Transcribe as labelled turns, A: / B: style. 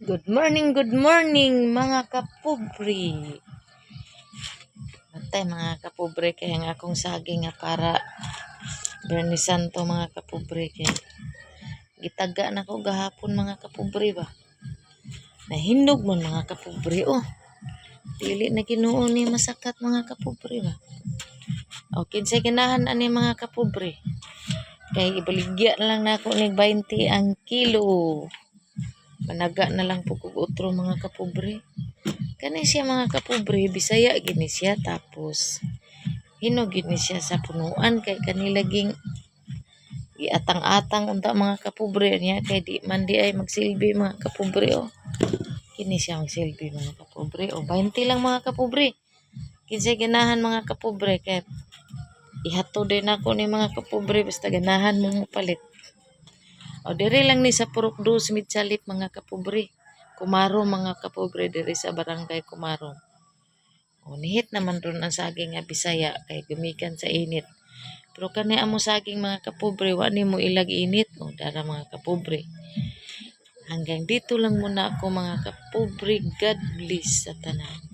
A: Good morning mga kapobre. Matay mga kapobre kaya nga akong saging nga para Bernie Santo mga kapobre kaya gitaga na ko gahapon mga kapobre ba. Nahinog man mga kapobre oh. Dili na Ginoo ni masakat mga kapobre ba. O kinsay ganahan ani mga kapobre. Kay ibaligya na lang nako ni 20 ang kilo. Managa na lang po kog utro mga kapobre. Kani siya mga kapobre, Bisaya gini siya tapos hinog gini siya sa punuan kay kanilaging iatang-atang unta mga kapobre niya kay di man di ay magsilbi mga kapobre oh. Kini siya magsilbi mga kapobre oh. 20 lang mga kapobre. Kinsay ganahan mga kapobre kay ihatod din ako ni mga kapobre basta ganahan mo palit. O dire lang ni sa Purok 2 Mitsalit mga kapobre. Kumarong mga kapobre dire sa barangay Kumarong. O nihit naman ron ang saging nga Bisaya kay gumikan sa init. Pero kani amo saging mga kapobre wa nimo ilag init o dara mga kapobre. Hanggang dito lang muna ako mga kapobre. God bless sa tanan.